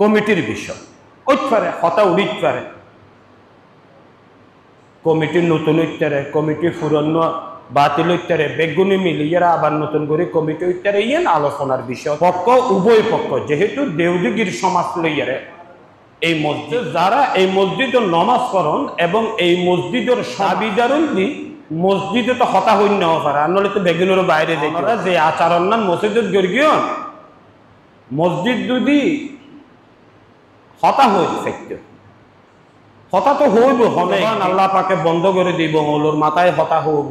কমিটির বিষয় উঠতে পারে, হতা উড়িতে পারে, কমিটি নতুন হইতে পারে, কমিটি পুরনো বাতিল হইতে পারে, বেগুনি মিলিয়ে আবার নতুন করে কমিটি হইতে পারে। ইয়েন আলোচনার বিষয় পক্ষ উভয় পক্ষ, যেহেতু দেওদিগির সমাজ লইয়ারে এই মসজিদ, যারা এই মসজিদের নমাজ পড়ন এবং এই মসজিদের সাবিদারুল দি মসজিদে তো হতা হইন হওয়া পারে, আর নলে তো বেগুনের বাইরে যাই যে আচরণ না মসজিদের গর্গীয় মসজিদ যদি হতা হয়ে থাকত, হতা তো হইব হবে, আল্লাহ পাকে বন্ধ করে দিব, ওলোর মাথায় হতা হইব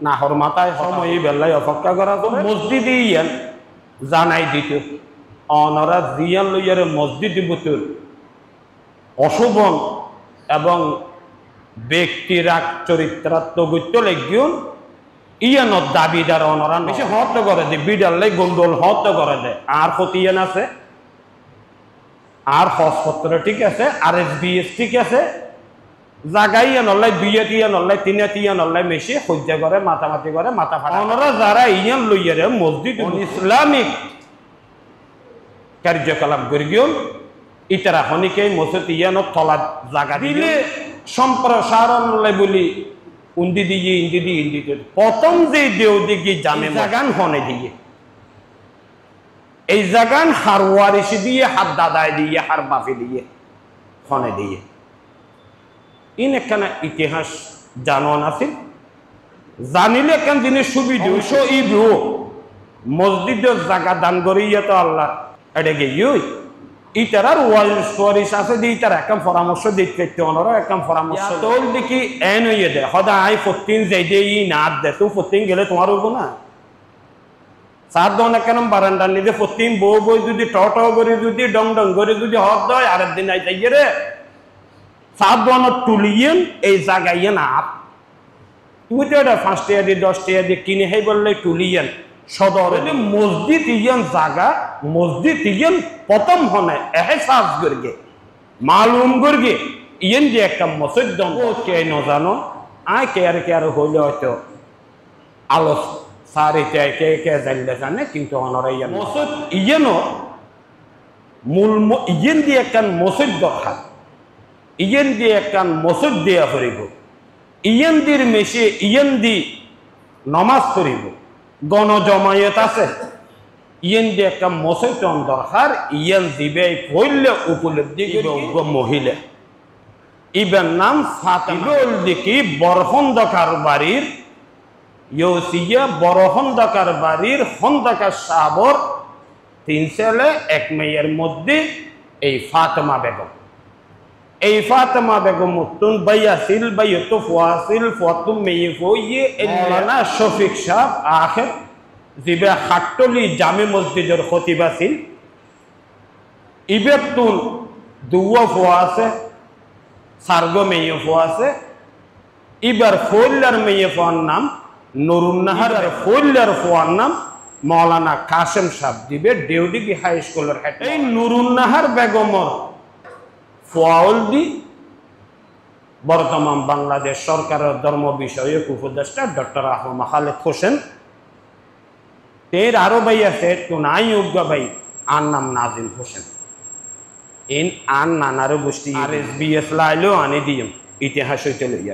না, হর মাথায় সময় বেলায় অপেক্ষা করা তো মসজিদ ইয়ান জানাই দিত অনরা জিয়ান লইয়ারে মসজিদ বুতুর অশোভন এবং ব্যক্তির চরিত্রাত্ম গুত্য লেগিও ইয়ানোর দাবিদার অনরা বেশি হত করে দে, বিডালে গন্ডল হত করে দেয়। আর ক্ষতি ইয়ান আছে, আর হজপত্র ঠিক আছে, আর SBS ঠিক আছে, জাগাই নল্লাই দুইয়া তিয়া নল্লাই তিনা তিয়া নল্লাই মেশে সজ্জা করে মাতামাতি করে মাথা ফাটা। ওনারা যারা ইয়ান লইয়ারে মসজিদ ইসলামিক কার্যকলাপ করি গিয়ে ইতারা হনিকে মসজিদ ইয়ানোর তলা জাগা দিলে সম্প্রসারণ বলি উন্দি দিয়ে ইন্দি দিয়ে ইন্দি দিয়ে প্রথম যে দেও দিকে জামে জাগান হনে দিয়ে এই জাগান হার ওয়ারিসি দিয়ে, হার দাদায় দিয়ে, হার বাপে দিয়ে হনে দিয়ে। ইন একখানা ইতিহাস জানন আছে, জানিলে একখান জিনিস সুবিধা ইবু মসজিদের জায়গা দান করিয়া তো আল্লাহ এটা গিয়ে ইতারার ওয়ারিস আছে দিয়ে ইতার একদম পরামর্শ দিতে ওনারা একদম পরামর্শ তোল দেখি এন হইয়ে দেয় সদা আই ফতিন যাই দিয়ে ই না দে তুই ফতিন গেলে তোমার হবো না চার দন কেন বারান্ডার নিজে ফতিন বউ বই যদি ট করে যদি ডং ডং করে যদি হক দেয় আরেক দিন আই যাইয়ে রে চার দনের তুলিয়েন এই জায়গায় না তুমি তো এটা 5 টাকা দিয়ে 10 টাকা দিয়ে কিনে হেই বললে তুলিয়েন সদর মসজিদ ইয়ান জায়গা মসজিদ ইয়ান প্রথম হনে এহসাস করগে মালুম করগে ইয়ান যে একটা মসজিদ ও কে ন জানো আয় কে আর হইলে হয়তো আলোচ সারিতে কে জানলে জানে, কিন্তু অনরা ইয়ান মসজিদ ইয়ানো মূল ইয়ান দিয়ে একটা মসজিদ দরকার, ইয়ান দিয়ে একটা মসজিদ দেয়া করিব, ইয়ান দির মেশে ইয়ান দি নমাজ পড়িব, গণজমায়েত আছে, ইয়ান দিয়ে একটা মসজিদ দরকার, ইয়ান দিবে পড়লে উপলব্ধি মহিলা ইবেন নাম ফাতিমুল দিকি বরহন্দকার বাড়ির ইউসিয়া বরহন্দকার বাড়ির হন্দকার সাহাবর 3 ছেলে 1 মেয়ের মধ্যে এই ফাতেমা বেগম। এই ফাতেমা বেগম তুন বাইয়াসিল বাইয়তু ফাসিল ফাতুম মেয়ে ফইয়ে এলানা শফিক সাহেব আখের জিবে হাট্টলি জামে মসজিদের খতিব আছিল। ইবেতুন দুয়া ফোয়াছে সারগো মেয়ে ফোয়াছে। ইবার ফৌল্লার মেয়ে ফোয়ার নাম নুরুন্নাহার, আর ফৌল্লার ফোয়ার নাম মৌলানা কাসেম সাহেব দিবে দেওদিগি হাই স্কুলের হেড। এই নুরুন্নাহার বেগমর ফোয়াউল দি বর্তমান বাংলাদেশ সরকারের ধর্ম বিষয়ক উপদেষ্টা ডক্টর আহমদ খালেদ হোসেন। এর আরো ভাই আছে তো নাই যোগ্য ভাই, আর নাম নাজিম হোসেন। ইন আন নানারও গোষ্ঠী আর SBS লাইলেও আনি দিম ইতিহাস হইতে লইয়া।